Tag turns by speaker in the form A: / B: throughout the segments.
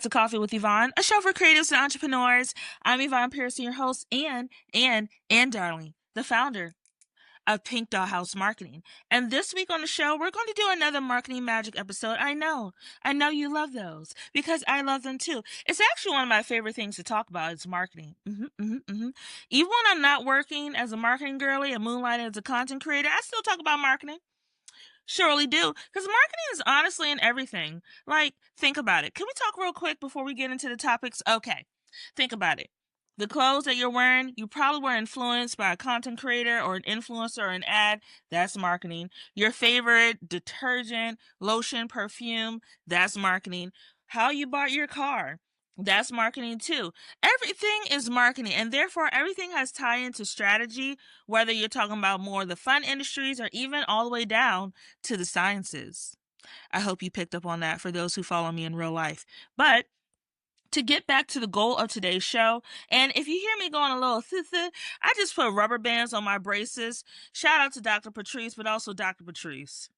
A: to Coffee with Yvonne, a show for creatives and entrepreneurs. I'm Yvonne Pearson, your host, and darling, the founder of Pink Doll House Marketing. And this week on the show, we're going to do another marketing magic episode. I know you love those because I love them too. It's actually one of my favorite things to talk about is marketing. Even when I'm not working as a marketing girly and moonlighting as a content creator, I still talk about marketing. Surely do. Because marketing is honestly in everything. Like, think about it. Can we talk real quick before we get into the topics? Okay. Think about it. The clothes that you're wearing, you probably were influenced by a content creator or an influencer or an ad. That's marketing. Your favorite detergent, lotion, perfume, that's marketing. How you bought your car, that's marketing too. Everything is marketing, and therefore everything has tie into strategy, whether you're talking about more of the fun industries or even all the way down to the sciences. I hope you picked up on that for those who follow me in real life. But to get back to the goal of today's show, and if you hear me going a little I just put rubber bands on my braces. Shout out to Dr. Patrice, but also Dr. Patrice.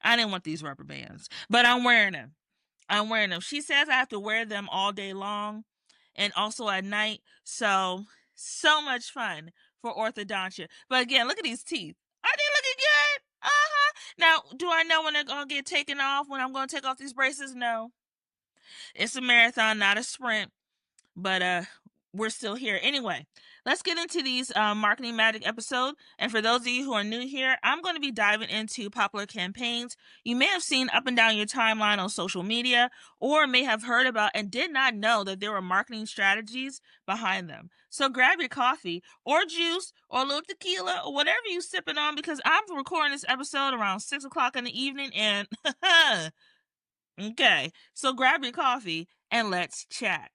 A: I didn't want these rubber bands, but I'm wearing them. She says I have to wear them all day long and also at night. So much fun for orthodontia. But again, look at these teeth. Are they looking good? Now, do I know when they're going to get taken off, when I'm going to take off these braces? No. It's a marathon, not a sprint. But we're still here. Anyway, let's get into these marketing magic episode. And for those of you who are new here, I'm going to be diving into popular campaigns you may have seen up and down your timeline on social media, or may have heard about and did not know that there were marketing strategies behind them. So grab your coffee or juice or a little tequila or whatever you're sipping on, because I'm recording this episode around 6 o'clock in the evening. And okay, so grab your coffee and let's chat.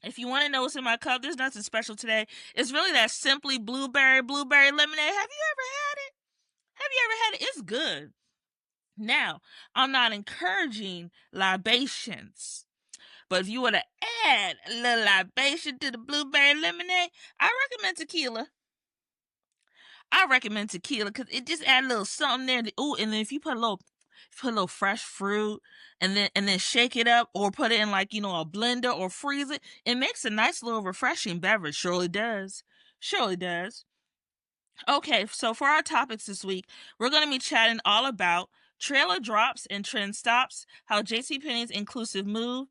A: If you want to know what's in my cup, there's nothing special today. It's really that Simply blueberry lemonade. Have you ever had it? It's good. Now, I'm not encouraging libations, but if you want to add a little libation to the blueberry lemonade, I recommend tequila. Because it just adds a little something there. Ooh, and then if you put a little fresh fruit and then shake it up, or put it in a blender or freeze it, it makes a nice little refreshing beverage. Surely does. Okay, so for our topics this week, we're going to be chatting all about trailer drops and trend stops, how JCPenney's inclusive move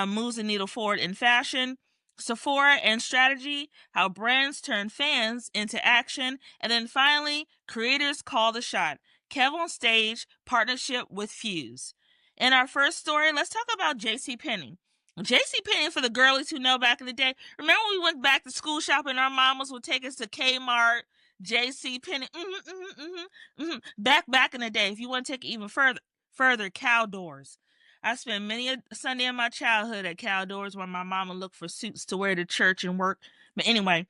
A: moves the needle forward in fashion, Sephora and strategy, how brands turn fans into action, and then finally, creators call the shot. KevOnStage partnership with Fuse. In our first story, let's talk about JCPenney. JCPenney, for the girlies who know back in the day, remember when we went back to school shopping, our mamas would take us to Kmart, JCPenney, back in the day. If you want to take it even further, Cowdoors. I spent many a Sunday in my childhood at Cowdoors where my mama looked for suits to wear to church and work. But anyway,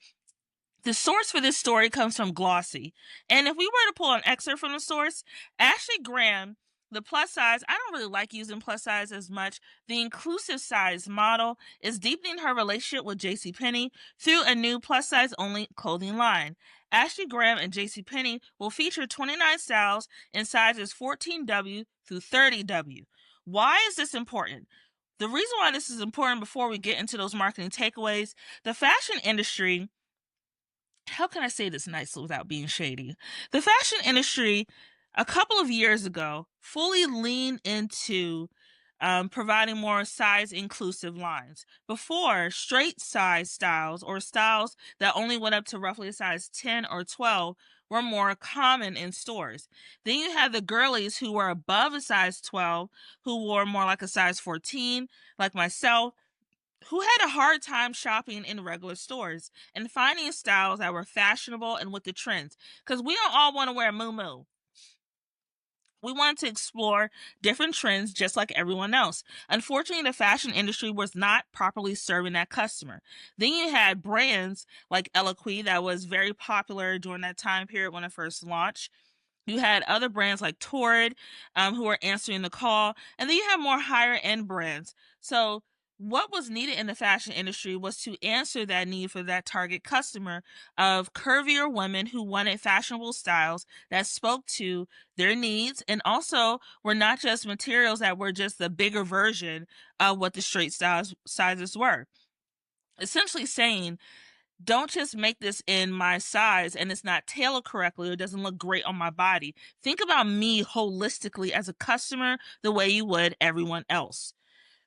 A: the source for this story comes from Glossy. And if we were to pull an excerpt from the source, Ashley Graham, the plus size, I don't really like using plus size as much, the inclusive size model, is deepening her relationship with JCPenney through a new plus size only clothing line. Ashley Graham and JCPenney will feature 29 styles in sizes 14W through 30W. Why is this important? The reason why this is important, before we get into those marketing takeaways, the fashion industry, how can I say this nicely without being shady? The fashion industry, a couple of years ago, fully leaned into providing more size inclusive lines. Before, straight size styles, or styles that only went up to roughly a size 10 or 12, were more common in stores. Then you had the girlies who were above a size 12, who wore more like a size 14, like myself, who had a hard time shopping in regular stores and finding styles that were fashionable and with the trends. Because we don't all want to wear muumuu. We wanted to explore different trends just like everyone else. Unfortunately, the fashion industry was not properly serving that customer. Then you had brands like Eloquii that was very popular during that time period when it first launched. You had other brands like Torrid who were answering the call. And then you have more higher end brands. So what was needed in the fashion industry was to answer that need for that target customer of curvier women who wanted fashionable styles that spoke to their needs and also were not just materials that were just the bigger version of what the straight sizes were. Essentially saying, don't just make this in my size and it's not tailored correctly or it doesn't look great on my body. Think about me holistically as a customer the way you would everyone else.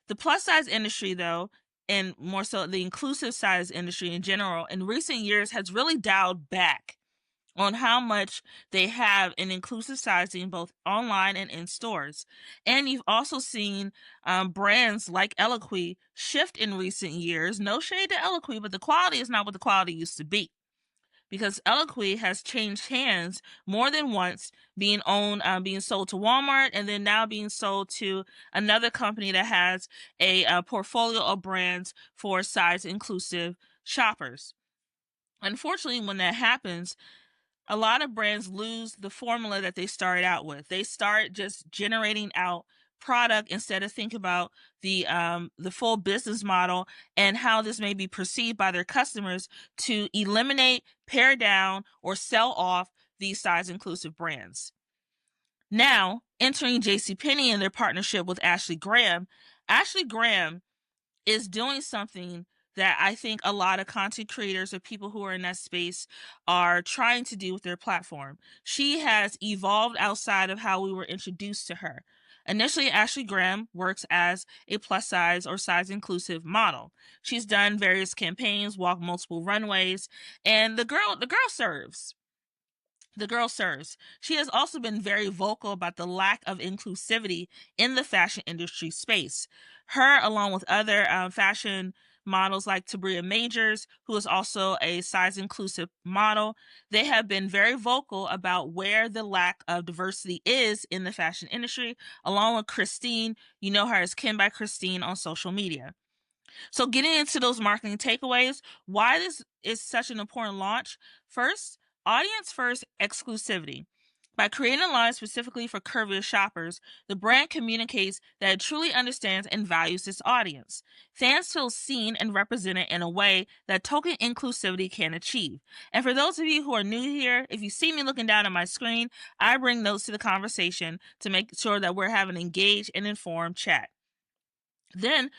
A: The plus size industry, though, and more so the inclusive size industry in general, in recent years has really dialed back on how much they have in inclusive sizing both online and in stores. And you've also seen brands like Eloquii shift in recent years. No shade to Eloquii, but the quality is not what the quality used to be, because Eloquii has changed hands more than once, being sold to Walmart, and then now being sold to another company that has a portfolio of brands for size inclusive shoppers. Unfortunately, when that happens, a lot of brands lose the formula that they started out with. They start just generating out product instead of think about the full business model and how this may be perceived by their customers to eliminate, pare down, or sell off these size inclusive brands. Now, entering JCPenney in their partnership with Ashley Graham is doing something that I think a lot of content creators or people who are in that space are trying to do with their platform. She has evolved outside of how we were introduced to her. Initially, Ashley Graham works as a plus size or size inclusive model. She's done various campaigns, walked multiple runways, and the girl serves. The girl serves. She has also been very vocal about the lack of inclusivity in the fashion industry space. Her, along with other fashion models like Tabria Majors, who is also a size inclusive model, they have been very vocal about where the lack of diversity is in the fashion industry, along with Christine. You know her as Kim by Christine on social media. So getting into those marketing takeaways, why this is such an important launch. First, audience first exclusivity. By creating a line specifically for curvier shoppers, the brand communicates that it truly understands and values its audience. Fans feel seen and represented in a way that token inclusivity can achieve. And for those of you who are new here, if you see me looking down at my screen, I bring notes to the conversation to make sure that we're having an engaged and informed chat. Then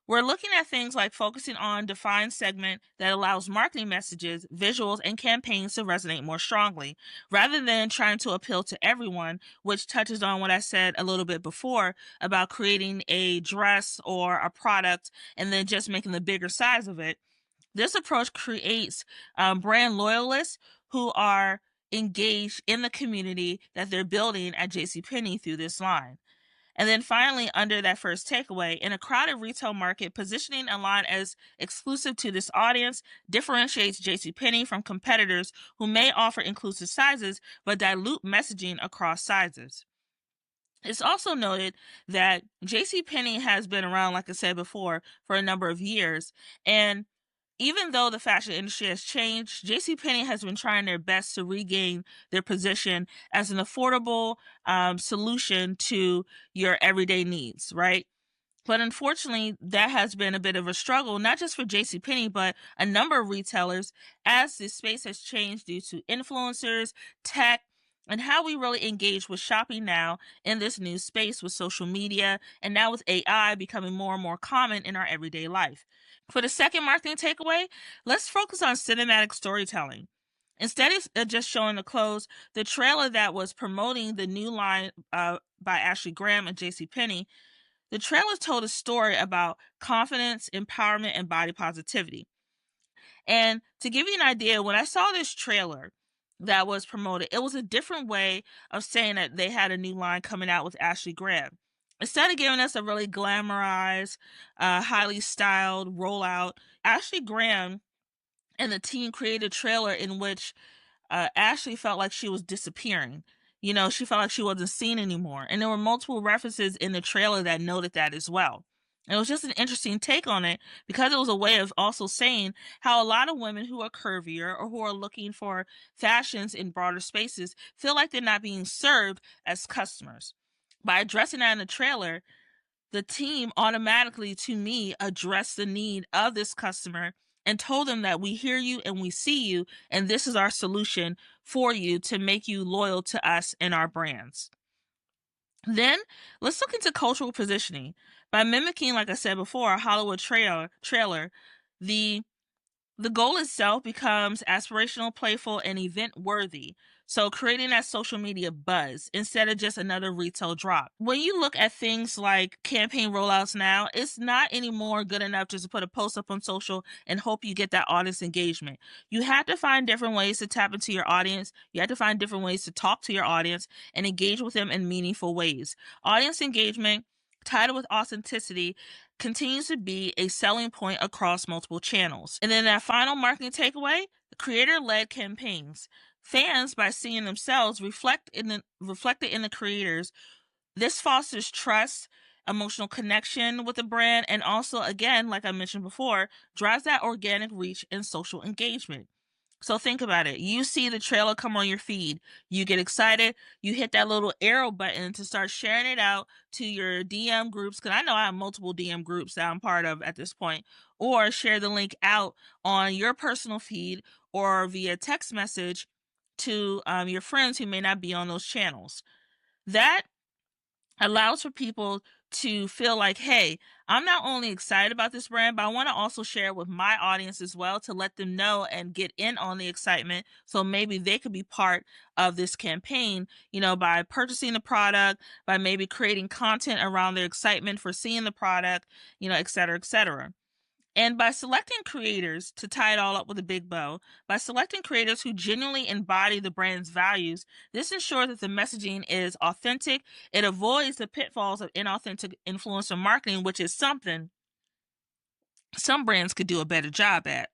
A: we're looking at things like focusing on defined segment that allows marketing messages, visuals, and campaigns to resonate more strongly, rather than trying to appeal to everyone, which touches on what I said a little bit before about creating a dress or a product and then just making the bigger size of it. This approach creates brand loyalists who are engaged in the community that they're building at JCPenney through this line. And then finally, under that first takeaway, in a crowded retail market, positioning a line as exclusive to this audience differentiates JCPenney from competitors who may offer inclusive sizes but dilute messaging across sizes. It's also noted that JCPenney has been around, like I said before, for a number of years. And even though the fashion industry has changed, JCPenney has been trying their best to regain their position as an affordable solution to your everyday needs, right? But unfortunately, that has been a bit of a struggle, not just for JCPenney, but a number of retailers, as the space has changed due to influencers, tech, and how we really engage with shopping now in this new space with social media, and now with AI becoming more and more common in our everyday life. For the second marketing takeaway, let's focus on cinematic storytelling. Instead of just showing the clothes, the trailer that was promoting the new line by Ashley Graham and JCPenney, the trailer told a story about confidence, empowerment, and body positivity. And to give you an idea, when I saw this trailer that was promoted, it was a different way of saying that they had a new line coming out with Ashley Graham. Instead of giving us a really glamorized, highly styled rollout, Ashley Graham and the team created a trailer in which Ashley felt like she was disappearing. You know, she felt like she wasn't seen anymore. And there were multiple references in the trailer that noted that as well. And it was just an interesting take on it because it was a way of also saying how a lot of women who are curvier or who are looking for fashions in broader spaces feel like they're not being served as customers. By addressing that in the trailer, the team automatically, to me, addressed the need of this customer and told them that we hear you and we see you, and this is our solution for you to make you loyal to us and our brands. Then let's look into cultural positioning. By mimicking, like I said before, a Hollywood trailer, the goal itself becomes aspirational, playful, and event worthy. So creating that social media buzz instead of just another retail drop. When you look at things like campaign rollouts now, it's not anymore good enough just to put a post up on social and hope you get that audience engagement. You have to find different ways to tap into your audience. You have to find different ways to talk to your audience and engage with them in meaningful ways. Audience engagement, tied with authenticity, continues to be a selling point across multiple channels. And then that final marketing takeaway, creator-led campaigns. Fans, by seeing themselves reflected in the creators, this fosters trust, emotional connection with the brand, and also, again, like I mentioned before, drives that organic reach and social engagement. So think about it. You see the trailer come on your feed. You get excited. You hit that little arrow button to start sharing it out to your DM groups. Because I know I have multiple DM groups that I'm part of at this point. Or share the link out on your personal feed or via text message to your friends who may not be on those channels. That allows for people to feel like, hey, I'm not only excited about this brand, but I want to also share it with my audience as well to let them know and get in on the excitement. So maybe they could be part of this campaign, by purchasing the product, by maybe creating content around their excitement for seeing the product, et cetera, et cetera. And by selecting creators, to tie it all up with a big bow, by selecting creators who genuinely embody the brand's values, this ensures that the messaging is authentic. It avoids the pitfalls of inauthentic influencer marketing, which is something some brands could do a better job at.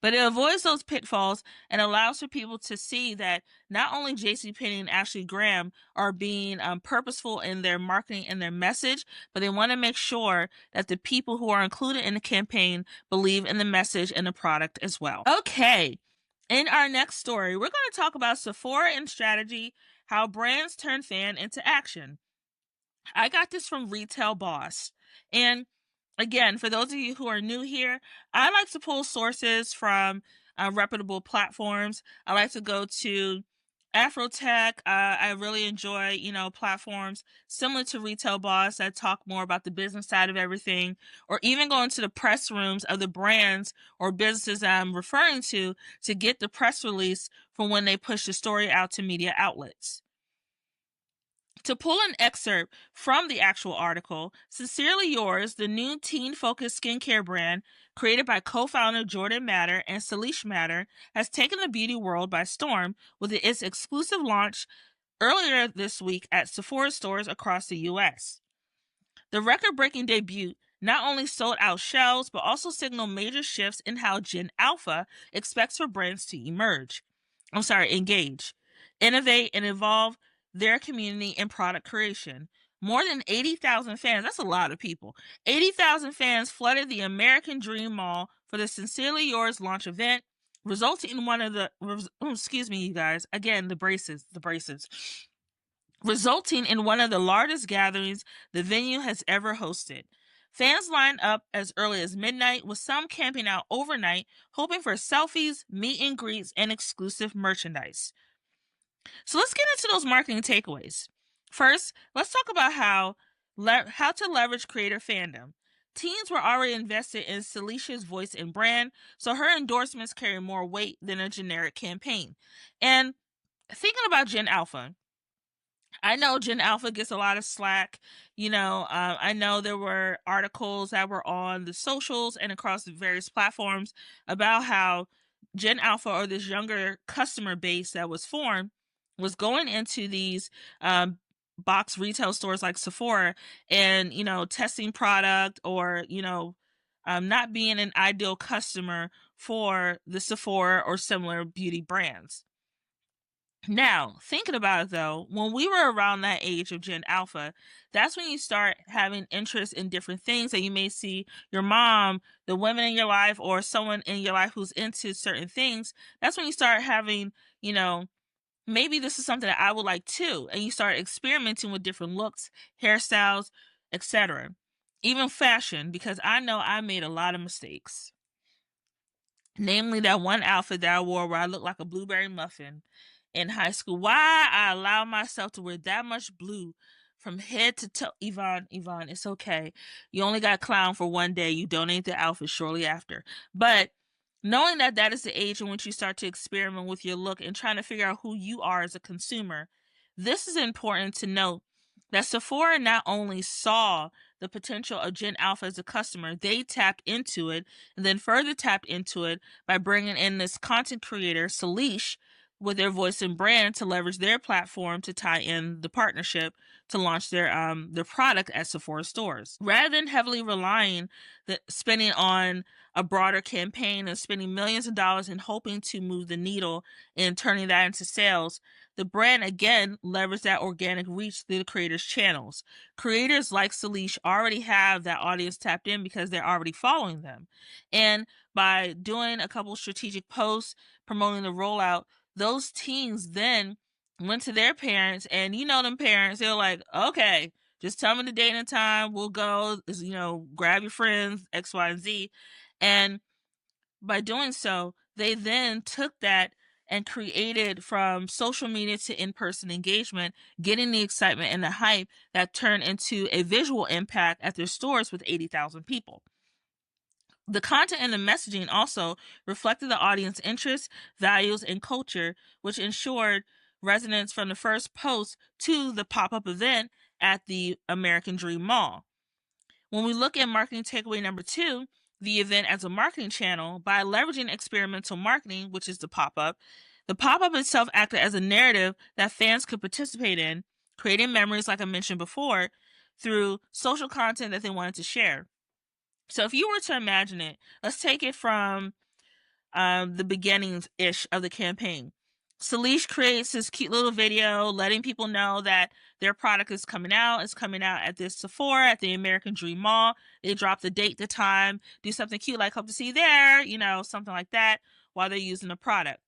A: But it avoids those pitfalls and allows for people to see that not only JCPenney and Ashley Graham are being purposeful in their marketing and their message, but they want to make sure that the people who are included in the campaign believe in the message and the product as well. Okay, in our next story, we're going to talk about Sephora and strategy, how brands turn fan into action. I got this from Retail Boss. And again, for those of you who are new here, I like to pull sources from reputable platforms. I like to go to Afrotech. I really enjoy, platforms similar to Retail Boss that talk more about the business side of everything, or even go into the press rooms of the brands or businesses that I'm referring to get the press release from when they push the story out to media outlets. To pull an excerpt from the actual article, Sincerely Yours, the new teen-focused skincare brand created by co-founder Jordan Matter and Salish Matter, has taken the beauty world by storm with its exclusive launch earlier this week at Sephora stores across the U.S. The record-breaking debut not only sold out shelves, but also signaled major shifts in how Gen Alpha expects for brands to engage, innovate, and evolve their community and product creation. More than 80,000 fans, that's a lot of people, 80,000 fans flooded the American Dream Mall for the Sincerely Yours launch event, resulting in one of the, excuse me, you guys, again, the braces, resulting in one of the largest gatherings the venue has ever hosted. Fans lined up as early as midnight, with some camping out overnight, hoping for selfies, meet and greets, and exclusive merchandise. So let's get into those marketing takeaways. First, let's talk about how to leverage creator fandom. Teens were already invested in Salicia's voice and brand, so her endorsements carry more weight than a generic campaign. And thinking about Gen Alpha, I know Gen Alpha gets a lot of slack. I know there were articles that were on the socials and across the various platforms about how Gen Alpha, or this younger customer base that was formed, was going into these box retail stores like Sephora and, testing product, or, not being an ideal customer for the Sephora or similar beauty brands. Now, thinking about it though, when we were around that age of Gen Alpha, that's when you start having interest in different things that you may see your mom, the women in your life, or someone in your life who's into certain things. That's when you start having, maybe this is something that I would like too. And you start experimenting with different looks, hairstyles, etc. Even fashion, because I know I made a lot of mistakes. Namely, that one outfit that I wore where I looked like a blueberry muffin in high school. Why I allowed myself to wear that much blue from head to toe. Yvonne, it's okay. You only got clown for one day. You donate the outfit shortly after. But knowing that that is the age in which you start to experiment with your look and trying to figure out who you are as a consumer, this is important to note that Sephora not only saw the potential of Gen Alpha as a customer, they tapped into it and then further tapped into it by bringing in this content creator, Salish, with their voice and brand to leverage their platform to tie in the partnership to launch their product at Sephora stores. Rather than heavily relying spending on a broader campaign and spending millions of dollars and hoping to move the needle and turning that into sales, the brand again leveraged that organic reach through the creators' channels. Creators like Salish already have that audience tapped in because they're already following them. And by doing a couple strategic posts promoting the rollout, those teens then went to their parents, and you know them parents, they're like, okay, just tell me the date and time, we'll go, grab your friends, X, Y, and Z. And by doing so, they then took that and created from social media to in-person engagement, getting the excitement and the hype that turned into a visual impact at their stores with 80,000 people. The content and the messaging also reflected the audience interests, values, and culture, which ensured resonance from the first post to the pop-up event at the American Dream Mall. When we look at marketing takeaway number 2, the event as a marketing channel, by leveraging experimental marketing, which is the pop-up itself acted as a narrative that fans could participate in, creating memories, like I mentioned before, through social content that they wanted to share. So if you were to imagine it, let's take it from the beginnings-ish of the campaign. Salish creates this cute little video letting people know that their product is coming out. It's coming out at this Sephora at the American Dream Mall. They drop the date, the time, do something cute like hope to see you there, something like that while they're using the product.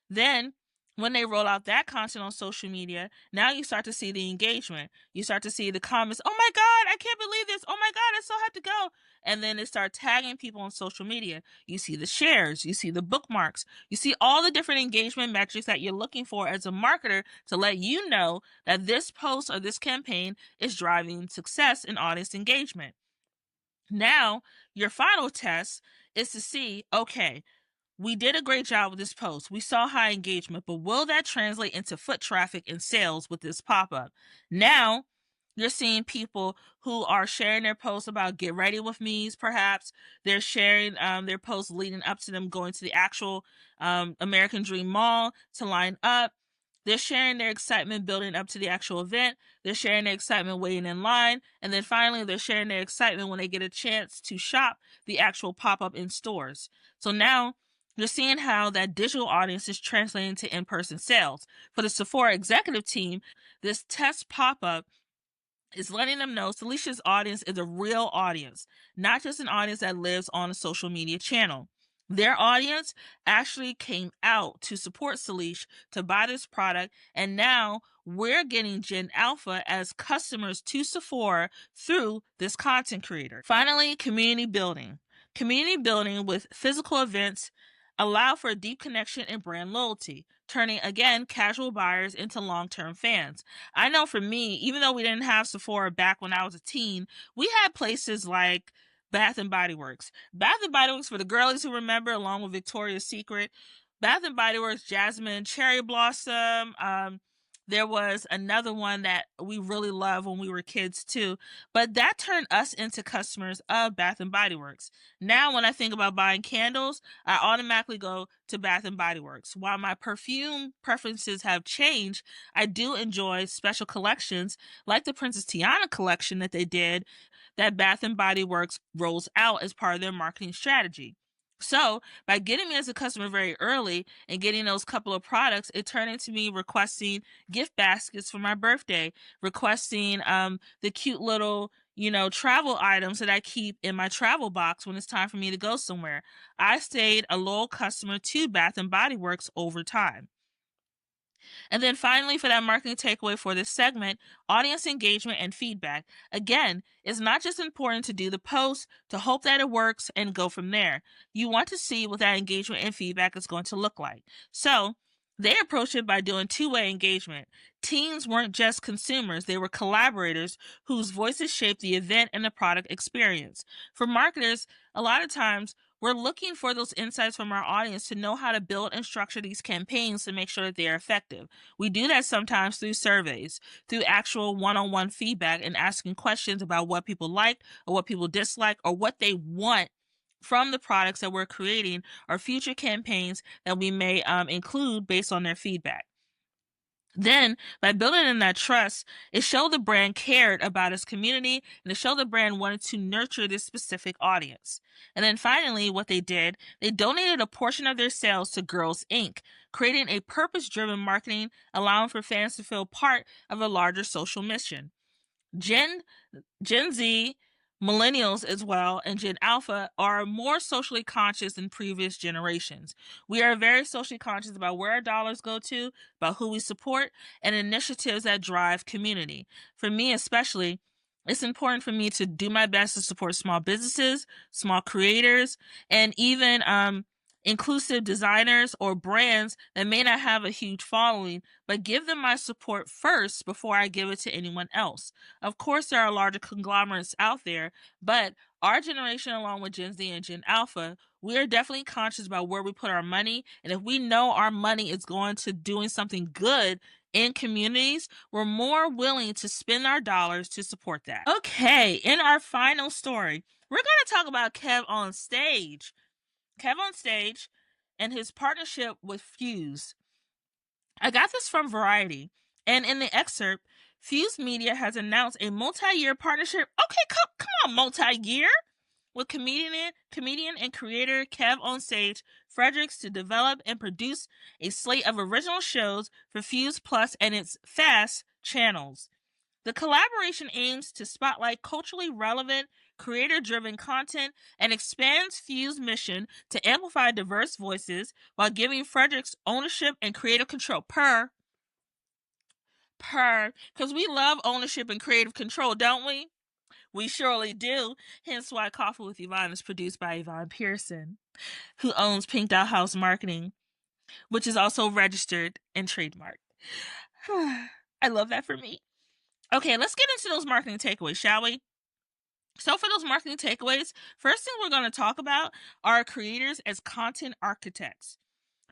A: Then when they roll out that content on social media, now you start to see the engagement. You start to see the comments, oh my God, I can't believe this. Oh my God, I still have to go. And then they start tagging people on social media. You see the shares, you see the bookmarks, you see all the different engagement metrics that you're looking for as a marketer to let you know that this post or this campaign is driving success in audience engagement. Now, your final test is to see, okay, we did a great job with this post. We saw high engagement, but will that translate into foot traffic and sales with this pop-up? Now, you're seeing people who are sharing their posts about get ready with me's, perhaps. They're sharing their posts leading up to them going to the actual American Dream Mall to line up. They're sharing their excitement building up to the actual event. They're sharing their excitement waiting in line. And then finally, they're sharing their excitement when they get a chance to shop the actual pop-up in stores. So now you're seeing how that digital audience is translating to in-person sales. For the Sephora executive team, this test pop-up is letting them know Salicia's audience is a real audience, not just an audience that lives on a social media channel. Their audience actually came out to support Salish to buy this product, and now we're getting Gen Alpha as customers to Sephora through this content creator. Finally, community building. Community building with physical events allow for a deep connection and brand loyalty, turning, again, casual buyers into long-term fans. I know for me, even though we didn't have Sephora back when I was a teen, we had places like Bath and Body Works. Bath and Body Works, for the girlies who remember, along with Victoria's Secret, Bath and Body Works, Jasmine, Cherry Blossom, there was another one that we really loved when we were kids too, but that turned us into customers of Bath and Body Works. Now, when I think about buying candles, I automatically go to Bath and Body Works. While my perfume preferences have changed, I do enjoy special collections like the Princess Tiana collection that they did that Bath and Body Works rolls out as part of their marketing strategy. So by getting me as a customer very early and getting those couple of products, it turned into me requesting gift baskets for my birthday, requesting the cute little, travel items that I keep in my travel box when it's time for me to go somewhere. I stayed a loyal customer to Bath and Body Works over time. And then finally, for that marketing takeaway for this segment, audience engagement and feedback. Again, it's not just important to do the post, to hope that it works and go from there. You want to see what that engagement and feedback is going to look like. So they approached it by doing two-way engagement. Teams weren't just consumers, they were collaborators whose voices shaped the event and the product experience. For marketers, a lot of times we're looking for those insights from our audience to know how to build and structure these campaigns to make sure that they are effective. We do that sometimes through surveys, through actual one-on-one feedback and asking questions about what people like or what people dislike or what they want from the products that we're creating or future campaigns that we may include based on their feedback. Then, by building in that trust, it showed the brand cared about its community and it showed the brand wanted to nurture this specific audience. And then finally, what they did, they donated a portion of their sales to Girls Inc., creating a purpose-driven marketing, allowing for fans to feel part of a larger social mission. Gen Z, millennials as well, and Gen Alpha are more socially conscious than previous generations. We are very socially conscious about where our dollars go to, about who we support, and initiatives that drive community. For me especially, it's important for me to do my best to support small businesses, small creators, and even inclusive designers or brands that may not have a huge following, but give them my support first before I give it to anyone else. Of course, there are larger conglomerates out there, but our generation, along with Gen Z and Gen Alpha, we are definitely conscious about where we put our money. And if we know our money is going to doing something good in communities, we're more willing to spend our dollars to support that. Okay, in our final story, we're going to talk about KevOnStage. KevOnStage and his partnership with Fuse. I got this from Variety, and in the excerpt, Fuse Media has announced a multi-year partnership. Okay, come on, multi-year, with comedian and creator KevOnStage Fredericks to develop and produce a slate of original shows for Fuse Plus and its FAST channels. The collaboration aims to spotlight culturally relevant, creator-driven content and expands Fuse's mission to amplify diverse voices while giving Fredericks ownership and creative control. Because we love ownership and creative control, don't we? We surely do. Hence why Coffee with Yvonne is produced by Yvonne Pearson, who owns Pink House Marketing, which is also registered and trademarked. I love that for me. Okay, let's get into those marketing takeaways, shall we? So for those marketing takeaways, first thing we're going to talk about are creators as content architects.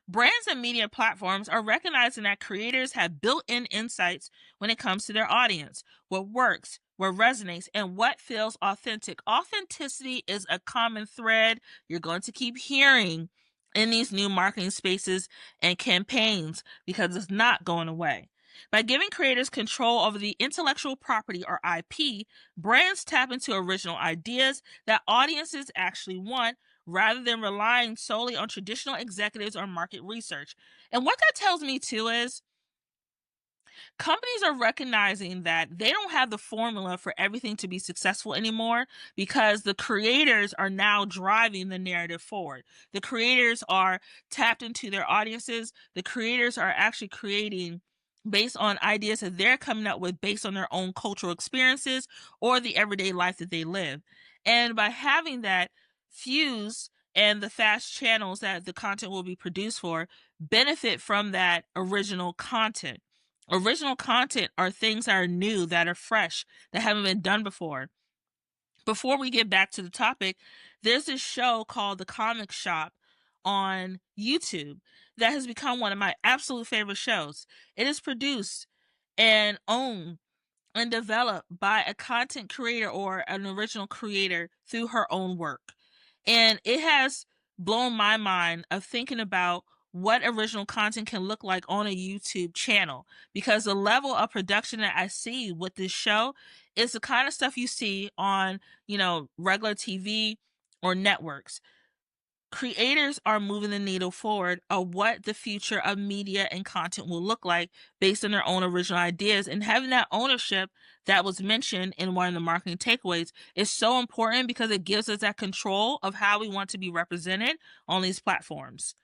A: Brands and media platforms are recognizing that creators have built-in insights when it comes to their audience, what works, what resonates, and what feels authentic. Authenticity is a common thread you're going to keep hearing in these new marketing spaces and campaigns because it's not going away. By giving creators control over the intellectual property or IP, brands tap into original ideas that audiences actually want rather than relying solely on traditional executives or market research. And what that tells me too is companies are recognizing that they don't have the formula for everything to be successful anymore because the creators are now driving the narrative forward. The creators are tapped into their audiences. The creators are actually creating based on ideas that they're coming up with based on their own cultural experiences or the everyday life that they live. And by having that, Fuse and the fast channels that the content will be produced for benefit from that original content. Original content are things that are new, that are fresh, that haven't been done before. Before we get back to the topic, there's this show called The Comic Shop on YouTube that has become one of my absolute favorite shows. It is produced and owned and developed by a content creator or an original creator through her own work. And it has blown my mind of thinking about what original content can look like on a YouTube channel, because the level of production that I see with this show is the kind of stuff you see on, regular TV or networks. Creators are moving the needle forward of what the future of media and content will look like based on their own original ideas, and having that ownership that was mentioned in one of the marketing takeaways is so important because it gives us that control of how we want to be represented on these platforms.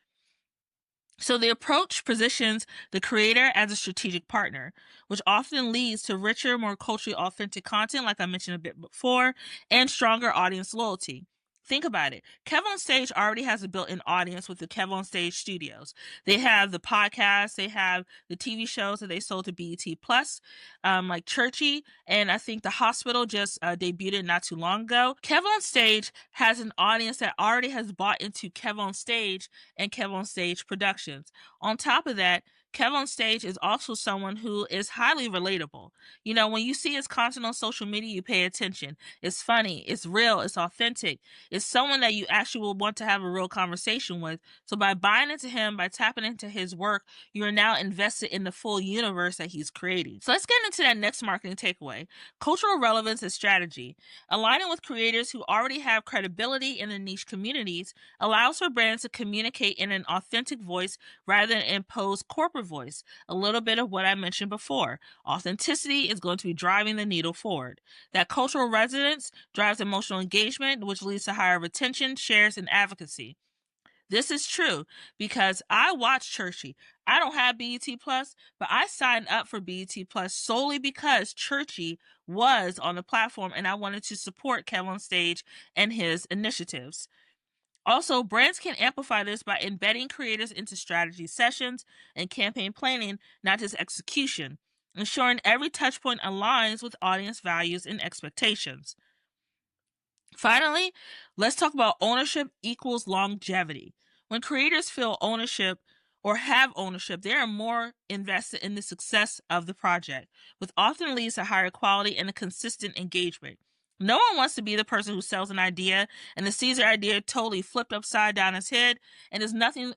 A: So the approach positions the creator as a strategic partner, which often leads to richer, more culturally authentic content, like I mentioned a bit before, and stronger audience loyalty. Think about it. KevOnStage already has a built-in audience with the KevOnStage studios. They have the podcast, they have the TV shows that they sold to BET Plus, like Churchy, and I think The Hospital just debuted not too long ago. KevOnStage has an audience that already has bought into KevOnStage and KevOnStage Productions. On top of that, KevOnStage is also someone who is highly relatable. You know, when you see his content on social media, you pay attention. It's funny, it's real, it's authentic. It's someone that you actually will want to have a real conversation with. So by buying into him, by tapping into his work, you are now invested in the full universe that he's creating. So let's get into that next marketing takeaway. Cultural relevance and strategy. Aligning with creators who already have credibility in the niche communities allows for brands to communicate in an authentic voice rather than impose corporate voice. A little bit of what I mentioned before. Authenticity is going to be driving the needle forward. That cultural resonance drives emotional engagement, which leads to higher retention, shares, and advocacy. This is true because I watch Churchy. I don't have BET Plus, but I signed up for BET Plus solely because Churchy was on the platform and I wanted to support KevOnStage and his initiatives. Also, brands can amplify this by embedding creators into strategy sessions and campaign planning, not just execution, ensuring every touchpoint aligns with audience values and expectations. Finally, let's talk about ownership equals longevity. When creators feel ownership or have ownership, they are more invested in the success of the project, which often leads to higher quality and a consistent engagement. No one wants to be the person who sells an idea and then sees their idea totally flipped upside down his head and there's nothing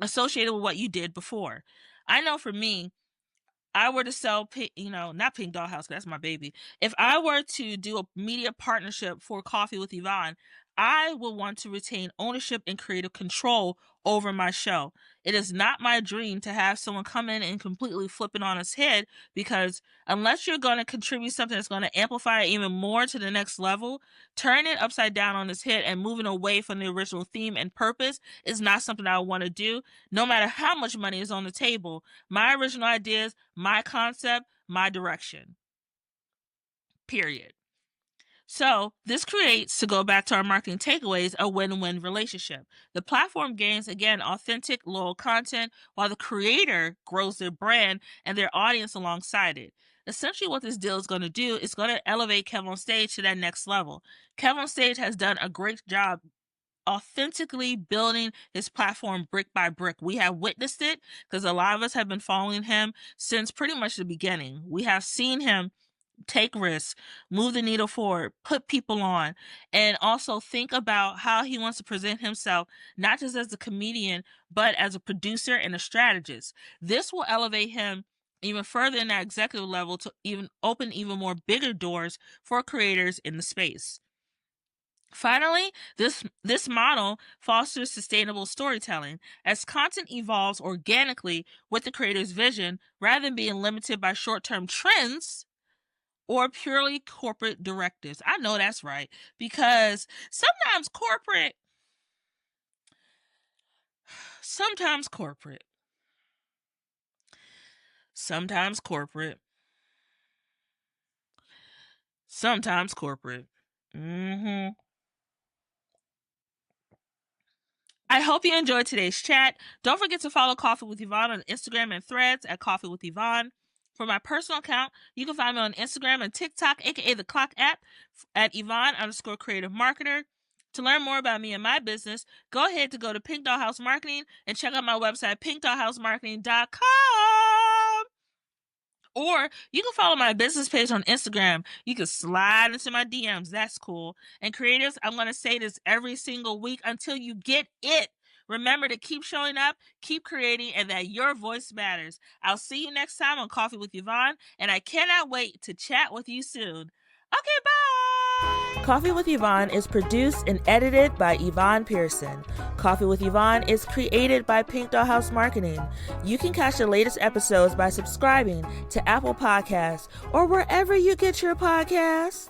A: associated with what you did before. I know for me, I were to sell, not Pink Dollhouse, that's my baby. If I were to do a media partnership for Coffee with Yvonne, I will want to retain ownership and creative control over my show. It is not my dream to have someone come in and completely flip it on its head, because unless you're going to contribute something that's going to amplify it even more to the next level, turning it upside down on its head and moving away from the original theme and purpose is not something I want to do, no matter how much money is on the table. My original ideas, my concept, my direction. Period. So this creates, to go back to our marketing takeaways, a win-win relationship. The platform gains, again, authentic, loyal content, while the creator grows their brand and their audience alongside it. Essentially what this deal is going to do is going to elevate KevOnStage to that next level. KevOnStage has done a great job authentically building his platform brick by brick. We have witnessed it because a lot of us have been following him since pretty much the beginning. We have seen him take risks, move the needle forward, put people on, and also think about how he wants to present himself, not just as a comedian, but as a producer and a strategist. This will elevate him even further in that executive level to even open even more bigger doors for creators in the space. Finally, this model fosters sustainable storytelling as content evolves organically with the creator's vision rather than being limited by short-term trends or purely corporate directives. I know that's right, because sometimes corporate, sometimes corporate. I hope you enjoyed today's chat. Don't forget to follow Coffee with Yvonne on Instagram and Threads at Coffee with Yvonne. For my personal account, you can find me on Instagram and TikTok, aka the Clock app, at Yvonne_creative marketer. To learn more about me and my business, go ahead to go to Pink Dollhouse Marketing and check out my website, pinkdollhousemarketing.com. Or you can follow my business page on Instagram. You can slide into my DMs. That's cool. And creators, I'm going to say this every single week until you get it. Remember to keep showing up, keep creating, and that your voice matters. I'll see you next time on Coffee with Yvonne, and I cannot wait to chat with you soon. Okay, bye! Coffee with Yvonne is produced and edited by Yvonne Pearson. Coffee with Yvonne is created by Pink Dollhouse Marketing. You can catch the latest episodes by subscribing to Apple Podcasts or wherever you get your podcasts.